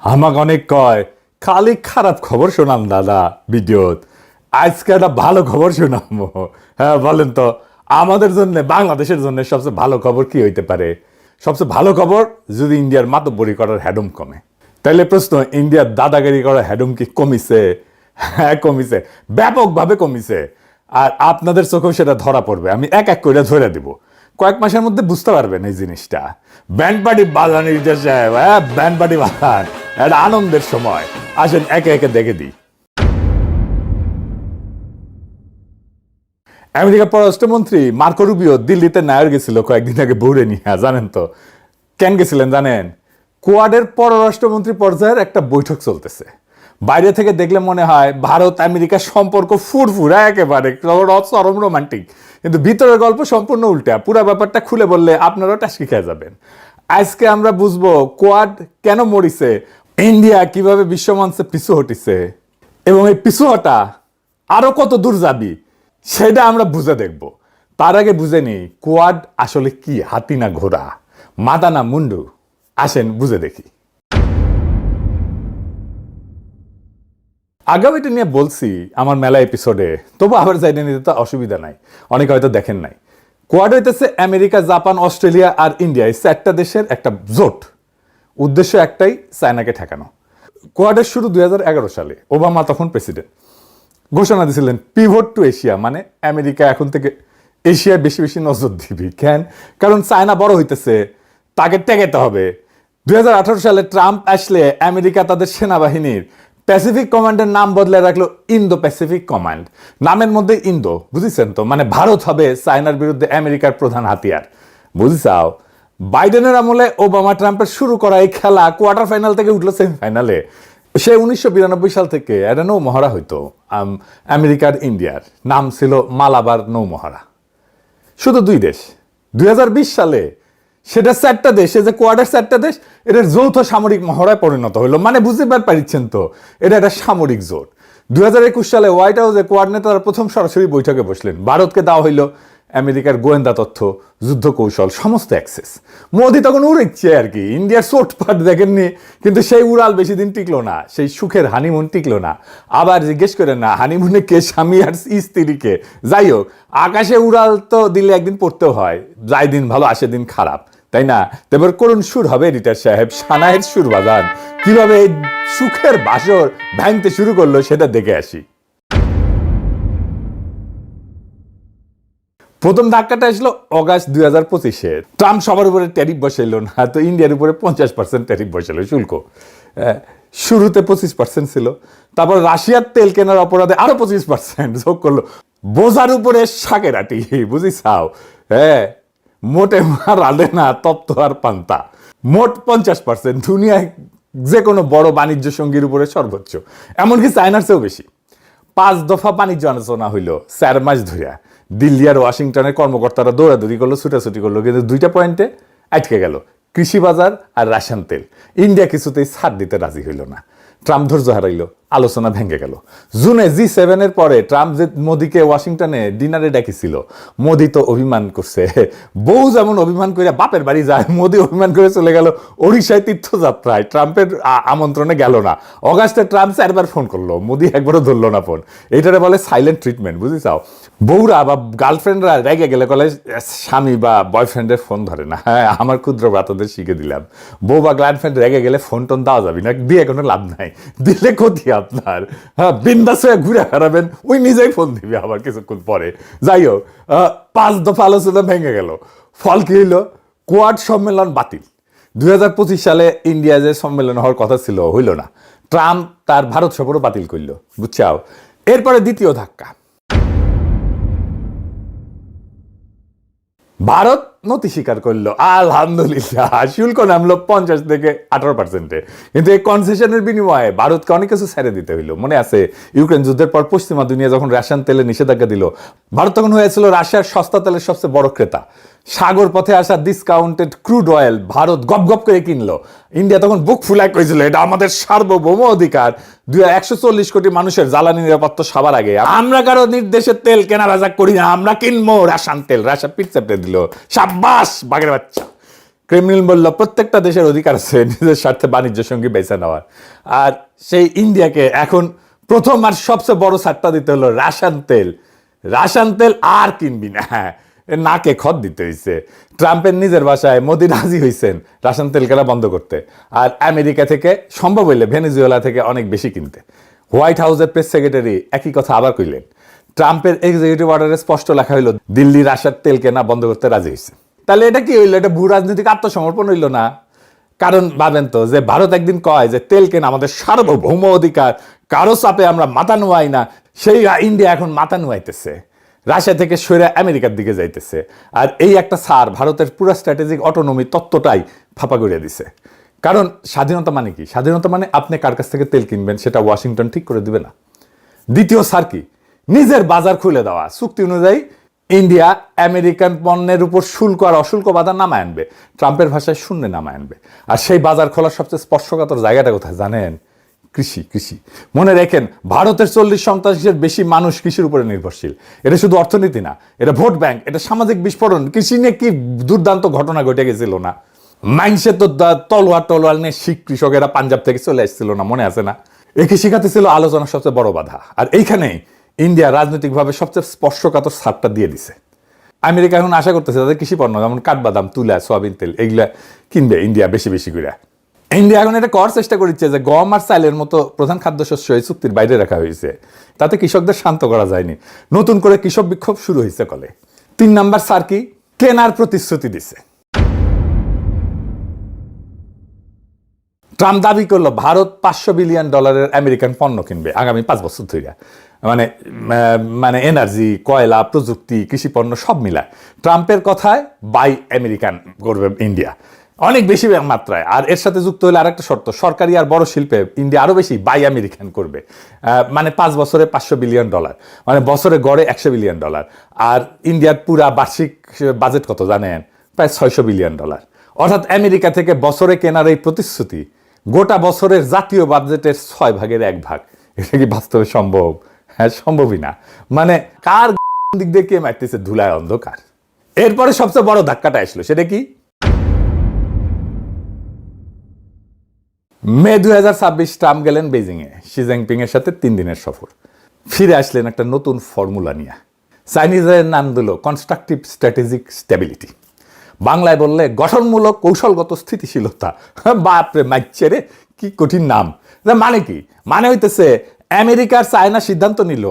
আমাকে অনেক কয় খালি খারাপ খবর শোনাম দাদা ভিডিওত। আজকে একটা ভালো খবর শোনাবো। হ্যাঁ বলেন তো, আমাদের জন্য বাংলাদেশের জন্য সবচেয়ে ভালো খবর কি হইতে পারে? সবচেয়ে ভালো খবর যদি ইন্ডিয়ার মাতব্বরি করার হ্যাডম কমে। তাইলে প্রশ্ন, ইন্ডিয়ার দাদাগিরি করার হ্যাডম কি কমিছে? হ্যাঁ কমিছে, ব্যাপকভাবে কমিছে। আর আপনাদের চোখেও সেটা ধরা পড়বে, আমি এক এক করে ধরে দিব। কয়েক মাসের মধ্যে বুঝতে পারবেন এই জিনিসটা। ব্যান্ড পার্টি বাজান সাহেব, হ্যাঁ ব্যান্ড পার্টি বাজান, একটা আনন্দের সময়। আসেন একে একে দেখে দিই। আমেরিকার পররাষ্ট্রমন্ত্রী মার্কো রুবিও দিল্লিতে নায়ার গেছিল কয়েকদিন আগে বউরে নিয়ে, জানেন তো কেন গেছিলেন জানেন? কোয়াডের পররাষ্ট্রমন্ত্রী পর্যায়ের একটা বৈঠক চলতেছে। বাইরে থেকে দেখলে মনে হয় ভারত আমেরিকার সম্পর্ক ফুরফুরা একেবারে চরম রোমান্টিক, কিন্তু ভিতরের গল্প সম্পূর্ণ উল্টা। পুরো ব্যাপারটা খুলে বললে আপনারাও টাস্কি খেয়ে যাবেন। আজকে আমরা বুঝবো কোয়াড কেন মরিছে, ইন্ডিয়া কিভাবে বিশ্বমঞ্চে পিছু হটিছে, এবং এই পিছু হটা আরো কত দূর যাবি সেটা আমরা বুঝে দেখব। তার আগে বুঝে নিই কোয়াড আসলে কি, হাতি না ঘোড়া, মাদা না মুন্ডু। আসেন বুঝে দেখি। আগেও এটা নিয়ে বলছি আমার মেলা এপিসোডে, তবু আবার জানিয়ে নিতে তো অসুবিধা নাই, অনেকে হয়তো দেখেন নাই। কোয়াড হইতেছে আমেরিকা, জাপান, অস্ট্রেলিয়া আর ইন্ডিয়া, এই চারটা দেশের একটা জোট। উদ্দেশ্য একটাই, চায়নাকে ঠেকানো। কোয়াডের শুরু 2011 সালে, ওবামা তখন প্রেসিডেন্ট। ঘোষণা দিয়েছিলেন পিভট টু এশিয়া, মানে আমেরিকা এখন থেকে এশিয়ায় বেশি বেশি নজর দিবি। কেন? কারণ চায়না বড় হইতেছে, তাকে টেকাতে হবে। 2018 সালে ট্রাম্প আসলে আমেরিকা তাদের সেনাবাহিনীর প্যাসিফিক কমান্ডের নাম বদলে রাখলো ইন্দো প্যাসিফিক কমান্ড। নামের মধ্যে ইন্দো, বুঝেছেন তো, মানে ভারত হবে চায়নার বিরুদ্ধে আমেরিকার প্রধান হাতিয়ার। বুঝছাও? বাইডেনের আমলে ওবামা ট্রাম্পের শুরু করা এই খেলা কোয়ার্টার ফাইনাল থেকে উঠলো সেমিফাইনালে। সে 1992 সাল থেকে একটা নৌমহড়া হইতো আমেরিকার ইন্ডিয়ার, নাম ছিল মালাবার নৌমহড়া। শুধু দুই দেশ। 2020 সালে সেটা চারটা দেশ, যে কোয়াডের চারটা দেশ, এটার যৌথ সামরিক মহড়ায় পরিণত হইলো। মানে বুঝতে পারছেন তো, এটা একটা সামরিক জোট। 2021 সালে হোয়াইট হাউসে কোয়াড নেতারা প্রথম সরাসরি বৈঠকে বসলেন। ভারতকে দেওয়া হইল আমেরিকার গোয়েন্দা তথ্য, যুদ্ধ কৌশল, সমস্ত অ্যাক্সেস। মোদি তখন উড়েছে আর কি, ইন্ডিয়ার চোটপাট দেখেননি, কিন্তু সেই উড়াল বেশি দিন টিকলো না, সেই সুখের হানিমুন টিকলো না। আবার জিজ্ঞেস করেন না হানিমুনে কে, স্বামী আর স্ত্রীকে? যাই হোক, আকাশে উড়াল তো দিলে একদিন পড়তেও হয়, যাই দিন ভালো আসে দিন খারাপ, তাই না? এবার করুন সুর হবে এডিটর সাহেব, সানায়ের সুর বাজান। কিভাবে এই সুখের বাসর ভাঙতে শুরু করলো সেটা দেখে আসি। প্রথম ধাক্কাটা আসলো অগাস্ট 2025-এ। ট্রাম্প সবার উপরে ট্যারিফ বসাইল না, তো ইন্ডিয়ার উপরে 50% ট্যারিফ বসাইল শুল্ক। শুরুতে 25% ছিল, তারপর রাশিয়ার তেল কেনার অপরাধে আরো 25% যোগ করলো। বোঝার উপরে শাকের আটি, বুঝিছাও? হ্যাঁ, মোটে রাধে না তপ্ত আর পান্তা। মোট 50%, দুনিয়ায় যে কোনো বড় বাণিজ্য সঙ্গীর উপরে সর্বোচ্চ, এমনকি চায়নার চেয়েও বেশি। 5 দফা বাণিজ্য আলোচনা হইল 4 মাস ধরিয়া। দিল্লি আর ওয়াশিংটনের কর্মকর্তারা দৌড়াদৌড়ি করলো, ছুটাছুটি করলো, কিন্তু দুইটা পয়েন্টে আটকে গেল, কৃষি বাজার আর রাশিয়ান তেল। ইন্ডিয়া কিছুতেই ছাড় দিতে রাজি হইল না। ট্রাম্প ধৈর্য হারাইল, আলোচনা ভেঙে গেল। জুনে G7 এর পরে ট্রাম্প যে মোদিকে ওয়াশিংটনে ডিনারে ডাকিছিল, মোদি তো অভিমান করছে। বউ যেমন অভিমান করে বাপের বাড়ি যায়, মোদি অভিমান করে চলে গেল ওড়িশায় তীর্থযাত্রায়, ট্রাম্পের আমন্ত্রণে গেল না। অগাস্টে ট্রাম্প 4বার ফোন করলো, মোদি একবারও ধরলো না ফোন। এটারে বলে সাইলেন্ট ট্রিটমেন্ট, বুঝিছাও? বউরা বা গার্লফ্রেন্ডরা রেগে গেলে বলে স্বামী বা বয়ফ্রেন্ডের ফোন ধরে না। হ্যাঁ, আমার ক্ষুদ্র ব্রাতদের শিখে দিলাম, বউ বা গার্লফ্রেন্ড রেগে গেলে ফোন টোন দেওয়া যাবে না, দিয়ে কোনো লাভ নাই, দিলে ক্ষতি আপনার। হ্যাঁ, বিন্দাস হয়ে ঘুরে হারাবেন, ওই নিজেই ফোন দিবে আবার কিছুক্ষণ পরে। যাই হোক, 5 দফা আলোচনা ভেঙে গেল। ফল কি হইল? কোয়াড সম্মেলন বাতিল। 2025 সালে ইন্ডিয়া যে সম্মেলন হওয়ার কথা ছিল, হইল না। ট্রাম্প তার ভারত সফরও বাতিল করলো, বুঝছাও? এরপরে দ্বিতীয় ধাক্কা, ভারত নতি স্বীকার করলো, আলহামদুলিল্লাহ। শুল্ক নামলো 50 থেকে 18%-এ, কিন্তু এই কনসেশনের বিনিময়ে ভারতকে অনেক কিছু ছেড়ে দিতে হইলো। মনে আছে ইউক্রেন যুদ্ধের পর পশ্চিমা দুনিয়া যখন রাশিয়ান তেলে নিষেধাজ্ঞা দিল, ভারত তখন হয়েছিল রাশিয়ার সস্তা তেলের সবচেয়ে বড় ক্রেতা। সাগর পথে আসা ডিসকাউন্টেড ক্রুড অয়েল ভারত গপ গপ করে কিনলো। ইন্ডিয়া তখন বুক ফুলায় কইছিল এটা আমাদের সার্বভৌম অধিকার, 140 কোটি মানুষের জ্বালানি নিরাপত্তা সবার আগে, আমরা কারো নির্দেশে তেল কেনা বেচা করি না, আমরা কিনবো রাশিয়ান তেল। রাশিয়া পিঠ চেপে দিল, সাব্বাস বাঘের বাচ্চা। ক্রেমলিন বলল প্রত্যেকটা দেশের অধিকার আছে নিজের স্বার্থে বাণিজ্য সঙ্গী বেছে নেওয়ার। আর সেই ইন্ডিয়াকে এখন প্রথম আর সবচেয়ে বড় ছাড়টা দিতে হলো রাশিয়ান তেল আর কিনবি না। হ্যাঁ, নাকে খত দিতে হয়েছে। ট্রাম্পের নিজের ভাষায় মোদি রাজি হয়েছেন রাশিয়ান তেল কেনা বন্ধ করতে, আর আমেরিকা থেকে সম্ভব হইলে ভেনেজুয়েলা থেকে অনেক বেশি কিনতে। হোয়াইট হাউসের প্রেস সেক্রেটারি একই কথা আবার কইলেন। ট্রাম্পের এক্সিকিউটিভ অর্ডারে স্পষ্ট লেখা হইল দিল্লি রাশিয়ার তেল কেনা বন্ধ করতে রাজি হয়েছে। তাহলে এটা কি হইলো? এটা ভূ রাজনৈতিক আত্মসমর্পণ হইল না? কারণ ভাবেন তো, যে ভারত একদিন কয় যে তেল কেনা আমাদের সার্বভৌম অধিকার, কারো চাপে আমরা মাথা নোয়াই না, সেই ইন্ডিয়া এখন মাথা নোয়াইতেছে, রাশিয়া থেকে সরে আমেরিকার দিকে যাইতেছে। আর এই একটা সার ভারতের পুরো স্ট্র্যাটেজিক অটোনমি তত্ত্বটাই ফাঁপা করে দিছে। কারণ স্বাধীনতা মানে কি? স্বাধীনতা মানে আপনি কার কাছ থেকে তেল কিনবেন সেটা ওয়াশিংটন ঠিক করে দিবে না। দ্বিতীয় সার কি? নিজের বাজার খুলে দেওয়া। চুক্তি অনুযায়ী ইন্ডিয়া আমেরিকান পণ্যের উপর শুল্ক আর অশুল্ক বাজার নামায় আনবে, ট্রাম্পের ভাষায় শূন্য নামায় আনবে। আর সেই বাজার খোলার সবচেয়ে স্পর্শকাতর জায়গাটা কোথায় জানেন? কৃষি। মনে রেখেন, ভারতের 40% বেশি মানুষ কৃষির উপরে নির্ভরশীল। এটা শুধু অর্থনীতি না, এটা ভোট ব্যাংক, এটা সামাজিক বিস্ফোরণ। কৃষি নিয়ে কি দুর্দান্ত ঘটনা ঘটে গেছিল না? মাইন্সে তো তলোয়ার নিয়ে শিখ কৃষকেরা পাঞ্জাব থেকে চলে আসছিল না, মনে আছে না? এই কৃষিখাতে ছিল আলোচনার সবচেয়ে বড় বাধা। আর এইখানেই ইন্ডিয়া রাজনৈতিকভাবে সবচেয়ে স্পর্শকাতর ছাড়টা দিয়ে দিছে। আমেরিকা এখন আশা করতেছে তাদের কৃষি পণ্য যেমন কাঠবাদাম, তুলা, সয়াবিন তেল এগুলা কিনবে ইন্ডিয়া বেশি করে। ইন্ডিয়া এখন এটা করার চেষ্টা করছে যে গম আর চালের মতো প্রধান খাদ্যশস্য এই চুক্তির বাইরে রাখা হয়েছে। তাতে কৃষকদের শান্ত করা যায়নি, নতুন করে কৃষক বিক্ষোভ শুরু হয়েছে কলে। 3 নাম্বার সার কি? কেনার প্রতিশ্রুতি দিছে। ট্রাম্প দাবি করলো ভারত $500 বিলিয়ন আমেরিকান পণ্য কিনবে আগামী 5 বছর ধরে। মানে এনার্জি, কয়লা, প্রযুক্তি, কৃষি পণ্য সব মিলায়। ট্রাম্পের কথায় বাই আমেরিকান করবে ইন্ডিয়া অনেক বেশি মাত্রায়। আর এর সাথে যুক্ত হলে আরেকটা শর্ত, সরকারি আর বড় শিল্পে ইন্ডিয়া আরো বেশি বাই আমেরিকান করবে। মানে 5 বছরে $500 বিলিয়ন, মানে বছরে গড়ে $100 বিলিয়ন। আর ইন্ডিয়ার পুরা বার্ষিক বাজেট কত জানেন? প্রায় $600 বিলিয়ন। অর্থাৎ আমেরিকা থেকে বছরে কেনার এই প্রতিশ্রুতি গোটা বছরের জাতীয় বাজেটের 6 ভাগের 1 ভাগ। এটা কি বাস্তবে সম্ভব? হ্যাঁ, সম্ভবই না। মানে কার দিক দিয়ে কে মারতেছে ধুলায় অন্ধকার। এরপরে সবচেয়ে বড় ধাক্কাটা আসলো, সেটা কি? মে 2026 ট্রাম্প গেলেন বেজিং এ শি জিনপিং এর সাথে 3 দিনের সফর। ফিরে আসলেন একটা নতুন ফর্মুলা নিয়ে। চাইনিজের নাম দিল কনস্ট্রাকটিভ স্ট্র্যাটেজিক স্টেবিলিটি, বাংলায় বললে গঠনমূলক কৌশলগত স্থিতিশীলতা। বাপরে মাইচ্ছে রে, কি কঠিন নাম। মানে কি? মানে হইতেছে আমেরিকার চায়না সিদ্ধান্ত নিল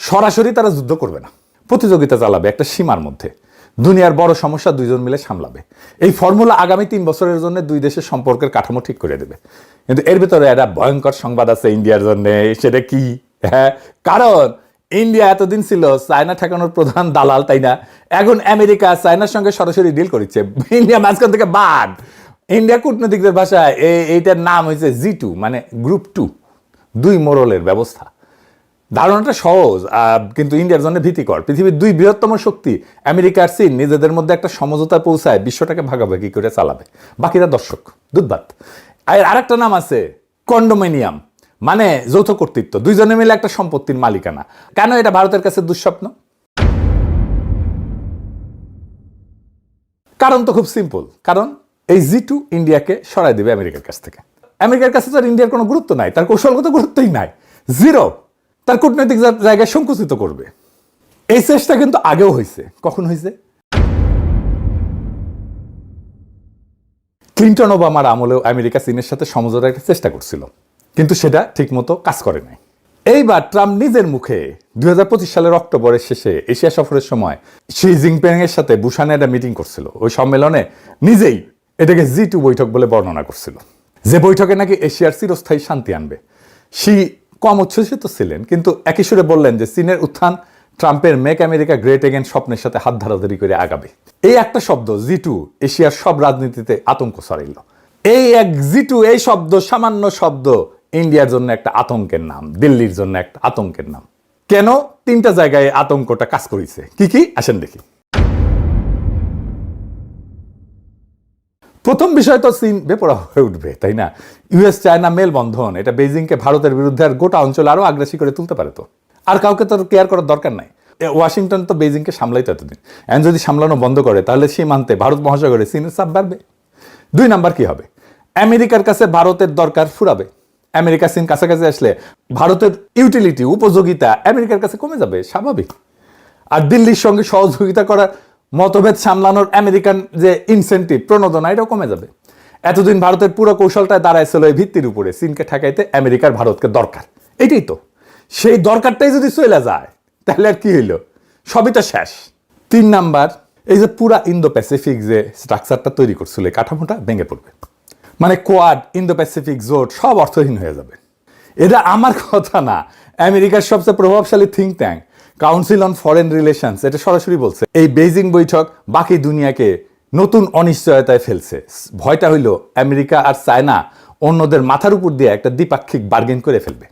সরাসরি তারা যুদ্ধ করবে না, প্রতিযোগিতা চালাবে একটা সীমার মধ্যে। দুনিয়ার বড় সমস্যা দুইজন মিলে সামলাবে। এই ফর্মুলা আগামী 3 বছরের জন্য দুই দেশের সম্পর্কের কাঠামো ঠিক করে দেবে। কিন্তু এর ভিতরে একটা ভয়ঙ্কর সংবাদ আছে ইন্ডিয়ার জন্য। সেটা কি? হ্যাঁ, কারণ ইন্ডিয়া এতদিন ছিল চায়না ঠেকানোর প্রধান দালাল, তাই না? এখন আমেরিকা চায়নার সঙ্গে সরাসরি ডিল করেছে, ইন্ডিয়া মাঝখান থেকে বাদ। ইন্ডিয়া কূটনীতিকদের ভাষায় এইটার নাম হয়েছে G2, মানে গ্রুপ 2, 2 মোড়লের ব্যবস্থা। ধারণাটা সহজ, কিন্তু ইন্ডিয়ার জন্য ভীতিকর। পৃথিবীর 2 বৃহত্তম শক্তি আমেরিকা আর চীন নিজেদের মধ্যে একটা সমঝোতা পৌঁছায় বিশ্বটাকে ভাগাভাগি করে চালাবে, বাকিরা দর্শক। দুধভাত। আর আরেকটা নাম আছে কন্ডোমিনিয়াম, মানে যৌথ কর্তৃত্ব, দুইজনে মিলে একটা সম্পত্তির মালিকানা। কেন এটা ভারতের কাছে দুঃস্বপ্ন? কারণ তো খুব সিম্পল, কারণ এই G2 ইন্ডিয়াকে সরাই দেবে আমেরিকার কাছ থেকে। আমেরিকার কাছে তো আর ইন্ডিয়ার কোনো গুরুত্ব নাই, তার কৌশলগত গুরুত্বই নাই, জিরো। তার কূটনৈতিক জায়গায় সংকুচিত করবে। এই চেষ্টা কিন্তু আগেও হয়েছে। কখন হয়েছে? ক্লিন্টন ওবামার আমলেও আমেরিকা চীনের সাথে সমঝোতার একটা চেষ্টা করছিল, কিন্তু সেটা ঠিকমতো কাজ করে নাই। এইবার ট্রাম্প নিজের মুখে 2025 সালের অক্টোবরের শেষে এশিয়া সফরের সময় শি জিনপিং এর সাথে বুসানে একটা মিটিং করছিল। ওই সম্মেলনে নিজেই এটাকে G2 বৈঠক বলে বর্ণনা করছিল, যে বৈঠকে নাকি এশিয়ার চিরস্থায়ী শান্তি আনবে। শি কম উচ্ছ্বসিত ছিলেন, কিন্তু একই সুরে বললেন যে চীনের উত্থান ট্রাম্পের মেক আমেরিকা গ্রেট এগেন স্বপ্নের সাথে হাত ধরাধরি করে আগাবে। এই একটা শব্দ G2 এশিয়ার সব রাজনীতিতে আতঙ্ক ছড়াইল। এই এক G2, এই শব্দ, সামান্য শব্দ ইন্ডিয়ার জন্য একটা আতঙ্কের নাম, দিল্লির জন্য একটা আতঙ্কের নাম। কেন? 3টা জায়গায় আতঙ্কটা কাজ করেছে। কি কি? আসেন দেখি। প্রথম বিষয় তো চীন বেপরোয়া হয়ে উঠবে, তাই না? ইউএস চায়না মেলবন্ধন এটা বেজিংকে ভারতের বিরুদ্ধে আর গোটা অঞ্চল আরো আগ্রাসী করে তুলতে পারে। তো আর কাউকে তো কেয়ার করার দরকার নাই। ওয়াশিংটন তো বেজিংকে সামলাইতো এতদিন। এখন যদি সামলানো বন্ধ করে তাহলে সীমান্তে ভারত মহাসাগরে চীনের চাপ বাড়বে। 2 নাম্বার কি হবে? আমেরিকার কাছে ভারতের দরকার ফুরাবে। আমেরিকা চীন কাছাকাছি আসলে ভারতের ইউটিলিটি উপযোগিতা আমেরিকার কাছে কমে যাবে, স্বাভাবিক। আর দিল্লির সঙ্গে সহযোগিতা করার মতভেদ সামলানোর আমেরিকান যে ইনসেন্টিভ প্রণোদনা এটাও কমে যাবে। এতদিন ভারতের পুরো কৌশলটায় দাঁড়াইছিল এই ভিত্তির উপরে চীনকে ঠেকাইতে আমেরিকার ভারতকে দরকার, এটাই তো। সেই দরকারটাই যদি চলে যায় তাহলে আর কি হইলো, সবই তো শেষ। 3 নাম্বার, এই যে পুরা ইন্দো প্যাসিফিক যে স্ট্রাকচারটা তৈরি করছিল কাঠামোটা ভেঙে পড়বে। মানে কোয়াড, ইন্দো প্যাসিফিক জোট সব অর্থহীন হয়ে যাবে। এটা আমার কথা না, আমেরিকার সবচেয়ে প্রভাবশালী think tank council on foreign relations এটা সরাসরি বলছে এই বেইজিং বৈঠক বাকি দুনিয়াকে নতুন অনিশ্চয়তায় ফেলছে। ভয়টা হইল আমেরিকা আর চায়না অন্যদের মাথার উপর দিয়ে একটা দ্বিপাক্ষিক বার্গেন করে ফেলবে,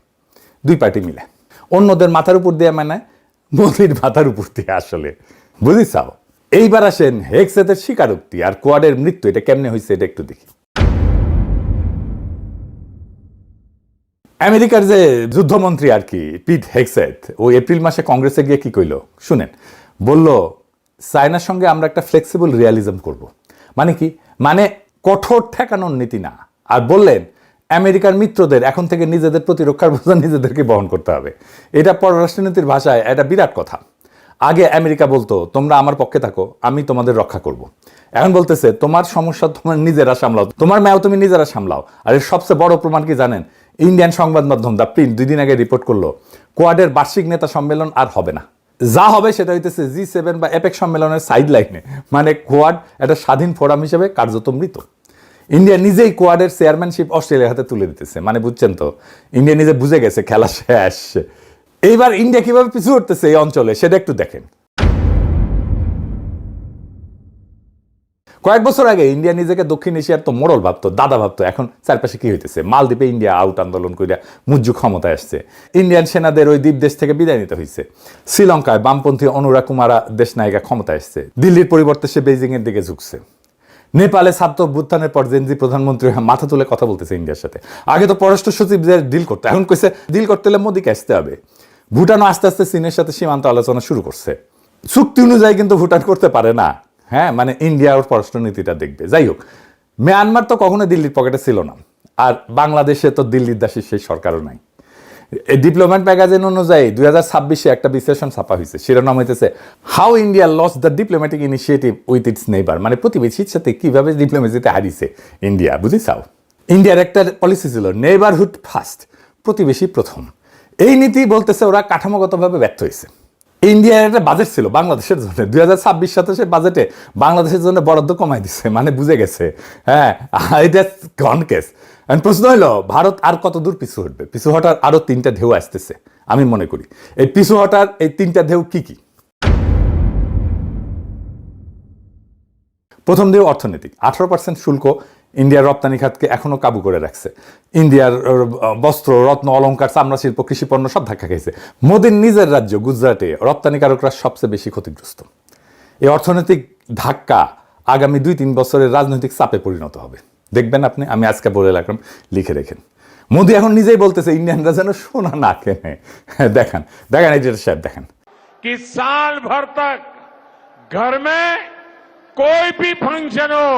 2 পার্টি মিলে। অন্যদের মাথার উপর দিয়ে মানে মোদির মাথার উপর দিয়ে, আসলে বুঝিছাও। এইবার আসেন হেক্সেতের স্বীকারোক্তি আর কোয়াডের মৃত্যু, এটা কেমনে হয়েছে এটা একটু দেখি। আমেরিকার যে যুদ্ধমন্ত্রী আর কি পিট হেক্সেথ, ও এপ্রিল মাসে কংগ্রেসে গিয়ে কি কইল শুনেন। বলল চায়নার সঙ্গে আমরা একটা ফ্লেক্সিবল রিয়ালিজম করব। মানে কি? মানে কঠোর ঠেকানোর নীতি না। আর বললেন আমেরিকার মিত্রদের এখন থেকে নিজেদের প্রতিরক্ষার বোঝা নিজেদেরকে বহন করতে হবে। এটা পররাষ্ট্রনীতির ভাষায় এটা বিরাট কথা। আগে আমেরিকা বলতো তোমরা আমার পক্ষে থাকো, আমি তোমাদের রক্ষা করব। এখন বলতেছে তোমার সমস্যা তোমার নিজেরা সামলাও, তোমার ম্যাও তুমি নিজেরা সামলাও। আর এর সবচেয়ে বড় প্রমাণ কি জানেন? ইন্ডিয়ান সংবাদ মাধ্যম দ্য প্রিন্ট 2 দিন আগে রিপোর্ট করলো কোয়াডের বার্ষিক নেতা সম্মেলন আর হবে না। যা হবে সেটা হইতেছে G7 বা এপেক সম্মেলনের সাইড লাইনে। মানে কোয়াড একটা স্বাধীন ফোরাম হিসেবে কার্যত মৃত। ইন্ডিয়া নিজেই কোয়াডের চেয়ারম্যানশিপ অস্ট্রেলিয়ার হাতে তুলে দিতেছে। মানে বুঝছেন তো, ইন্ডিয়া নিজে বুঝে গেছে খেলা শেষ। এইবার ইন্ডিয়া কিভাবে পিছু উঠতেছে এই অঞ্চলে সেটা একটু দেখেন। কয়েক বছর আগে ইন্ডিয়া নিজেকে দক্ষিণ এশিয়ার তো মোড়ল ভাবতো, দাদা ভাবতো। এখন চারপাশে কি হইতেছে? মালদ্বীপে ইন্ডিয়া আউট আন্দোলন কইরা মুজ্জু ক্ষমতায় আসছে। ইন্ডিয়ান সেনাদের ওই দ্বীপ দেশ থেকে বিদায় নিতে হয়েছে। শ্রীলঙ্কায় বামপন্থী অনুরা কুমারা দেশ নায়িকা ক্ষমতায় আসছে। দিল্লির পরিবর্তে সে বেইজিং এর দিকে ঝুঁকছে। নেপালে ছাত্র অভ্যুত্থানের পর জেনজি প্রধানমন্ত্রী মাথা তুলে কথা বলতেছে ইন্ডিয়ার সাথে। আগে তো পররাষ্ট্র সচিব ডিল করতো, এখন কইছে ডিল করতে হলে মোদিকে আসতে হবে। ভুটানও আস্তে আস্তে চীনের সাথে সীমান্ত আলোচনা শুরু করছে। চুক্তি অনুযায়ী কিন্তু ভুটান করতে পারে না। হ্যাঁ, মানে ইন্ডিয়া ওর পররাষ্ট্রনীতিটা দেখবে। যাই হোক, মিয়ানমার তো কখনো দিল্লির পকেটে ছিল না, আর বাংলাদেশে তো দিল্লির দাসী সেই সরকারও নাই। এই ডিপ্লোম্যাট ম্যাগাজিন অনুযায়ী 2026-এ একটা বিশ্লেষণ ছাপা হয়েছে, শিরোনাম হইতেছে how India lost the diplomatic initiative with its neighbour. মানে প্রতিবেশীর সাথে কিভাবে ডিপ্লোমেসিতে হারিয়েছে ইন্ডিয়া, বুঝিছাও। ইন্ডিয়ার একটা পলিসি ছিল নেইবারহুড ফার্স্ট, প্রতিবেশী প্রথম। এই নীতি বলতেছে ওরা কাঠামোগতভাবে ব্যর্থ হয়েছে। ইন্ডিয়ার একটা বাজেট ছিল বাংলাদেশের জন্য, 2026-27 বাজেটে বাংলাদেশের জন্য বরাদ্দ কমাই দিচ্ছে। মানে বুঝে গেছে, হ্যাঁ এটা গন কেস। প্রশ্ন হলো ভারত আর কত দূর পিছু হটবে? পিছু হটার আরো 3টা ঢেউ আসতেছে আমি মনে করি। এই পিছু হটার এই 3টা ঢেউ কি কি? প্রথম ঢেউ অর্থনৈতিক। 18% শুল্ক ইন্ডিয়ার রপ্তানি খাতকে এখনো কাবু করে রাখছে। ইন্ডিয়ার বস্ত্র, রত্ন, অলংকার, চামড়া শিল্প, কৃষি পণ্য সব ধাক্কা খাইছে। মোদির নিজের রাজ্য গুজরাটে রপ্তানিকারকরা সবচেয়ে বেশি ক্ষতিগ্রস্ত। এই অর্থনৈতিক ধাক্কা আগামী 2-3 বছরের রাজনৈতিক চাপে পরিণত হবে, দেখবেন আপনি। আমি আজকে বলে রাখলাম, লিখে রেখেন। মোদি এখন নিজেই বলতেছে ইন্ডিয়ানরা যেন সোনা না কেনে। দেখেন দেখেন এই যেটা সাহেব দেখেন कि साल भर तक घर में कोई भी फंक्शन हो,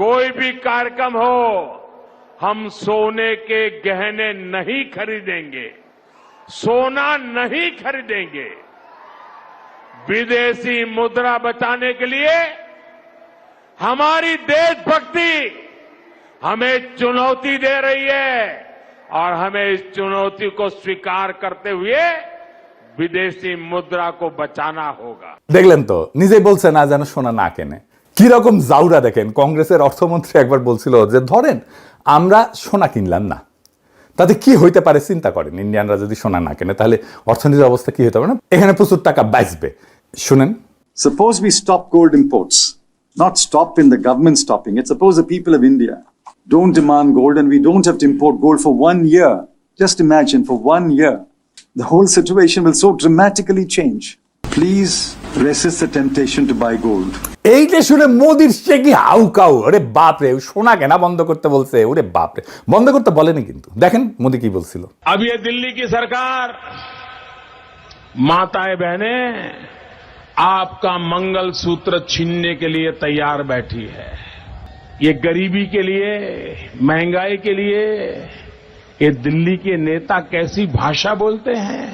कोई भी कार्यक्रम हो, हम सोने के गहने नहीं खरीदेंगे, सोना नहीं खरीदेंगे। विदेशी मुद्रा बचाने के लिए हमारी देशभक्ति हमें चुनौती दे रही है और हमें इस चुनौती को स्वीकार करते हुए विदेशी मुद्रा को बचाना होगा। দেখলেন তো, নিজেই বলছে না যেন সোনা না কেনে। কি রকম জাউরা দেখেন। কংগ্রেসের অর্থমন্ত্রী একবার বলছিল যে ধরেন আমরা সোনা কিনলাম না, তাতে কি হইতে পারে চিন্তা করেন। ইন্ডিয়ানরা যদি সোনা না কেনে তাহলে অর্থনীতির অবস্থা কি হতে পারে না? এখানে প্রচুর টাকা বাঁচবে। শুনেন, Suppose we stop gold imports, not stop in the government stopping it. Suppose the people of India don't demand gold and we don't have to import gold for 1 year. Just imagine, for 1 year, the whole situation will so dramatically change. Please resist the temptation to buy gold. এইটা শুনে মোদির সে কি হাউকাউ, আরে বাপরে, সোনা কেনা বন্ধ করতে বলছে। ওরে বাপরে, বন্ধ করতে বলেনি কিন্তু। দেখেন মোদি কি বলছিল। अब ये दिल्ली की सरकार, माताएं बहनें, आपका मंगल सूत्र छीनने के लिए तैयार बैठी है। ये गरीबी के लिए, महंगाई के लिए ये दिल्ली के नेता कैसी भाषा बोलते हैं।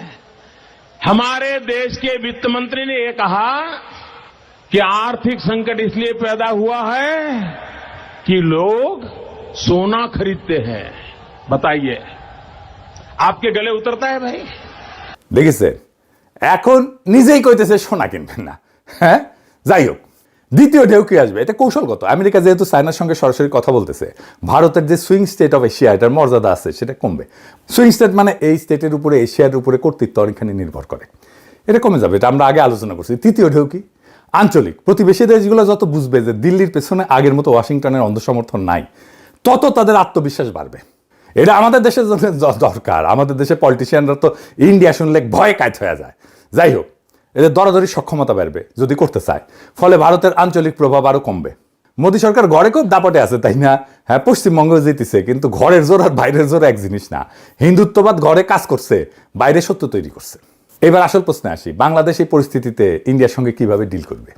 हमारे देश के वित्त मंत्री ने ये कहा कि आर्थिक संकट इसलिए पैदा हुआ है कि लोग सोना खरीदते हैं। बताइए, आपके गले उतरता है भाई? দেখেছেন, এখন নিজেই কইতেছে সোনা কিনবেন না। হ্যাঁ, যাই হোক, দ্বিতীয় ঢেউ কি আসবে এটা কৌশলগত। আমেরিকা যেহেতু চায়নার সঙ্গে সরাসরি কথা বলতেছে, ভারতের যে সুইং স্টেট অফ এশিয়া এটার মর্যাদা আছে সেটা কমবে। সুইং স্টেট মানে এই স্টেটের উপরে, এশিয়ার উপরে কর্তৃত্ব অনেকখানি নির্ভর করে, এটা কমে যাবে। এটা আমরা আগে আলোচনা করছি। তৃতীয় ঢেউ কি? আঞ্চলিক প্রতিবেশী দেশগুলো যত বুঝবে যে দিল্লির পেছনে আগের মতো ওয়াশিংটনের অন্ধসমর্থন নাই, তত তাদের আত্মবিশ্বাস বাড়বে। এটা আমাদের দেশের জন্য দরকার। আমাদের দেশের পলিটিশিয়ানরা তো ইন্ডিয়া শুনলে ভয়ে কাজ হয়ে যায়। যাই হোক, এদের দরাদরি সক্ষমতা বাড়বে যদি করতে চায়, ফলে ভারতের আঞ্চলিক প্রভাব আরো কমবে। মোদী সরকার ঘরে খুব দাপটে আছে, তাই না? হ্যাঁ, পশ্চিমবঙ্গে জিতেছে, কিন্তু ঘরের জোর আর বাইরের জোর এক জিনিস না। হিন্দুত্ববাদ ঘরে কাজ করছে, বাইরে সত্য তৈরি করছে। এবার আসল প্রশ্নে আসি, বাংলাদেশ এই পরিস্থিতিতে ইন্ডিয়ার সঙ্গে কিভাবে ডিল করবে?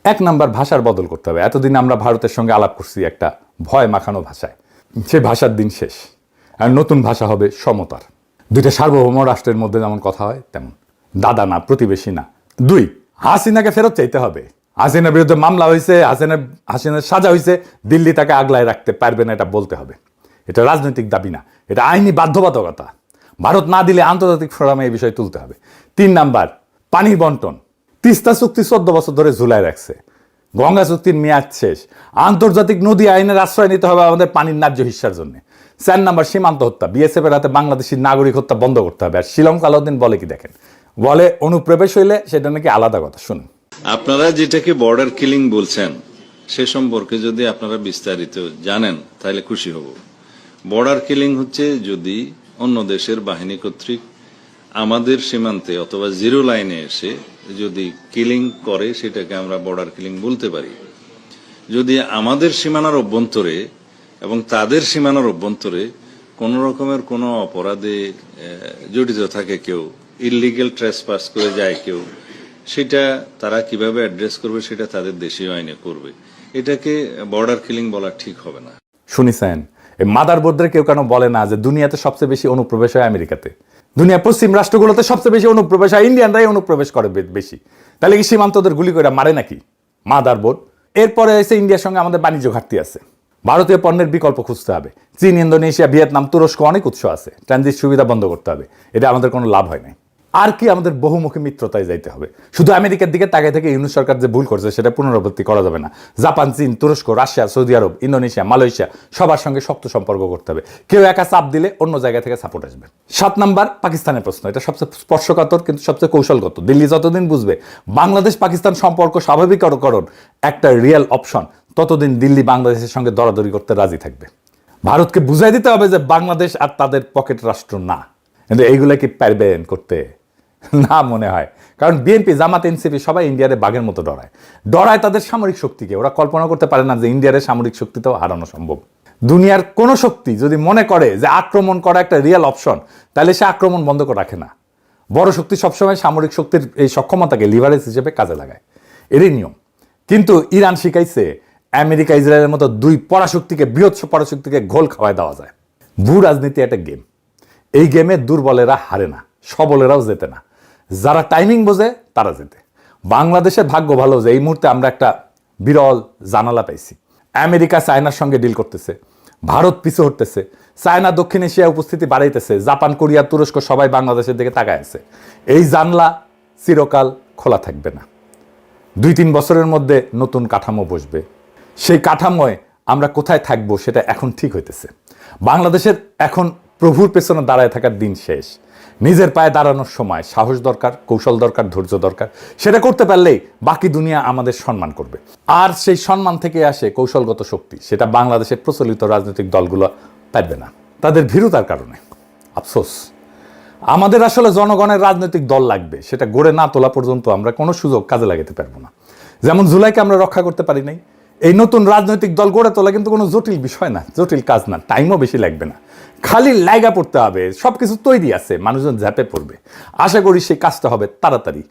এক নাম্বার, ভাষার বদল করতে হবে। এতদিন আমরা ভারতের সঙ্গে আলাপ করছি একটা ভয় মাখানো ভাষায়, সে ভাষার দিন শেষ, আর নতুন ভাষা হবে সমতার। দুইটা সার্বভৌম রাষ্ট্রের মধ্যে যেমন কথা হয় তেমন, দাদা না, প্রতিবেশী না। দুই, হাসিনাকে ফেরত চাইতে হবে। হাসিনার বিরুদ্ধে মামলা হয়েছে, হাসিনার সাজা হয়েছে, দিল্লি তাকে আগলায় রাখতে পারবে না, এটা বলতে হবে। এটা রাজনৈতিক দাবি না, এটা আইনি বাধ্যবাধকতা। ভারত না দিলে আন্তর্জাতিক ফোরামে এই বিষয় তুলতে হবে। তিন নাম্বার, পানির বন্টন। তিস্তা চুক্তি 14 বছর ধরে ঝুলায় রাখছে, গঙ্গা চুক্তির মেয়াদ শেষ, আন্তর্জাতিক নদী আইনের আশ্রয় নিতে হবে আমাদের পানির ন্যায্য হিস্যার জন্য। 4 নাম্বার, সীমান্ত হত্যা। বিএসএফ এর হাতে বাংলাদেশি নাগরিক হত্যা বন্ধ করতে হবে। আর শ্রীলঙ্কা আলাউদ্দিন বলে কি দেখেন, বলে অনুপ্রবেশ হইলে সেটা নাকি আলাদা কথা। শুনুন, আপনারা যেটাকে বর্ডার কিলিং বলছেন সে সম্পর্কে যদি আপনারা বিস্তারিত জানেন তাহলে খুশি হব। বর্ডার কিলিং হচ্ছে যদি অন্য দেশের বাহিনী কর্তৃক আমাদের সীমান্তে অথবা জিরো লাইনে এসে যদি কিলিং করে, সেটাকে আমরা বর্ডার কিলিং বলতে পারি। যদি আমাদের সীমানার অভ্যন্তরে এবং তাদের সীমানার অভ্যন্তরে কোন রকমের কোনো অপরাধে জড়িত থাকে কেউ, ইললিগেল ট্রেসপাস করে যায় কেউ, সেটা তারা কিভাবে অ্যাড্রেস করবে সেটা তাদের দেশীয় আইনে করবে। এটাকে বর্ডার কিলিং বলা ঠিক হবে না। শুনিছেন, এই মাদার বোর্ডদের কেউ কেন বলে না যে দুনিয়াতে সবচেয়ে বেশি অনুপ্রবেশ হয় আমেরিকাতে, দুনিয়া পশ্চিম রাষ্ট্রগুলোতে সবচেয়ে বেশি অনুপ্রবেশ হয় ইন্ডিয়ানরাই অনুপ্রবেশ করে বেশি। তাহলে কি সীমান্তদের গুলি করে মারে নাকি মাদার বোর্ড? এরপরে এসে ইন্ডিয়ার সঙ্গে আমাদের বাণিজ্য ঘাটতি আছে, ভারতীয় পণ্যের বিকল্প খুঁজতে হবে। চীন, ইন্দোনেশিয়া, ভিয়েতনাম, তুরস্ক অনেক উৎস আছে, ট্রানজিট সুবিধা বন্ধ করতে হবে। এটা আমাদের কোনো লাভ হয় নাই। আর কি, আমাদের বহুমুখী মিত্রতায় যাইতে হবে। শুধু আমেরিকার দিকে তাকিয়ে থেকে ইউনুস সরকার যে ভুল করছে সেটা পুনরাবৃত্তি করা যাবে না। জাপান, চীন, তুরস্ক, রাশিয়া, সৌদি আরব, ইন্দোনেশিয়া, মালয়েশিয়া সবার সঙ্গে শক্ত সম্পর্ক করতে হবে। কেউ একা চাপ দিলে অন্য জায়গা থেকে সাপোর্ট আসবে। 7 নাম্বার, পাকিস্তানের প্রশ্ন। এটা সবচেয়ে স্পর্শকাতর কিন্তু সবচেয়ে কৌশলগত। দিল্লি যতদিন বুঝবে বাংলাদেশ পাকিস্তান সম্পর্ক স্বাভাবিককরণ একটা রিয়েল অপশন, ততদিন দিল্লি বাংলাদেশের সঙ্গে দরাদরি করতে রাজি থাকবে। ভারতকে বুঝাই দিতে হবে যে বাংলাদেশ আর তাদের পকেট রাষ্ট্র না। কিন্তু এইগুলা কি পারবেন করতে? না মনে হয়। কারণ বিএনপি, জামাত, এনসিপি সবাই ইন্ডিয়ারে বাঘের মতো ডরায় তাদের সামরিক শক্তিকে। ওরা কল্পনা করতে পারে না যে ইন্ডিয়ার সামরিক শক্তিতেও হারানো সম্ভব। দুনিয়ার কোন শক্তি যদি মনে করে যে আক্রমণ করা একটা রিয়েল অপশন, তাহলে সে আক্রমণ বন্ধ করে রাখে না। বড় শক্তি সবসময় সামরিক শক্তির এই সক্ষমতাকে লিভারেজ হিসেবে কাজে লাগায়, এরই নিয়ম। কিন্তু ইরান শিখাইছে আমেরিকা, ইসরায়েলের মতো দুই পরাশক্তিকে, বৃহৎ পরাশক্তিকে ঘোল খাওয়ায় দেওয়া যায়। ভূ রাজনীতি একটা গেম, এই গেমে দুর্বলেরা হারে না, সবলেরাও জেতে না। যারা টাইমিং বোঝে তারা জেতে। বাংলাদেশের ভাগ্য ভালো যে এই মুহূর্তে আমরা একটা বিরল জানালা পাইছি। আমেরিকা চায়নার সঙ্গে ডিল করতেছে, ভারত পিছু হটতেছে, চায়না দক্ষিণ এশিয়ায় উপস্থিতি বাড়াইতেছে, জাপান, কোরিয়া, তুরস্ক সবাই বাংলাদেশের দিকে তাকায় আছে। এই জানলা চিরকাল খোলা থাকবে না। 2-3 বছরের মধ্যে নতুন কাঠামো বসবে। সেই কাঠামোয় আমরা কোথায় থাকবো সেটা এখন ঠিক হইতেছে। বাংলাদেশের এখন প্রভুর পেছনে দাঁড়ায় থাকার দিন শেষ। নিজের পায়ে দাঁড়ানোর সময় সাহস দরকার, কৌশল দরকার, ধৈর্য দরকার। সেটা করতে পারলেই বাকি দুনিয়া আমাদের সম্মান করবে। আর সেই সম্মান থেকে আসে কৌশলগত শক্তি, সেটা বাংলাদেশের প্রচলিত রাজনৈতিক দলগুলো পারবে না, তাদের ভীরুতার কারণে। আফসোস, আমাদের আসলে জনগণের রাজনৈতিক দল লাগবে। সেটা গড়ে না তোলা পর্যন্ত আমরা কোনো সুযোগ কাজে লাগাতে পারবো না। যেমন জুলাইকে আমরা রক্ষা করতে পারি নাই, এই নতুন রাজনৈতিক দল গড়ে তোলা কিন্তু কোনো জটিল বিষয় না, জটিল কাজ না, টাইমও বেশি লাগবে না, খালি লাইগা পড়তে হবে। সবকিছু তৈরি আছে, মানুষজন ঝাঁপে পড়বে। আশা করি সেই কাজটা হবে তাড়াতাড়ি।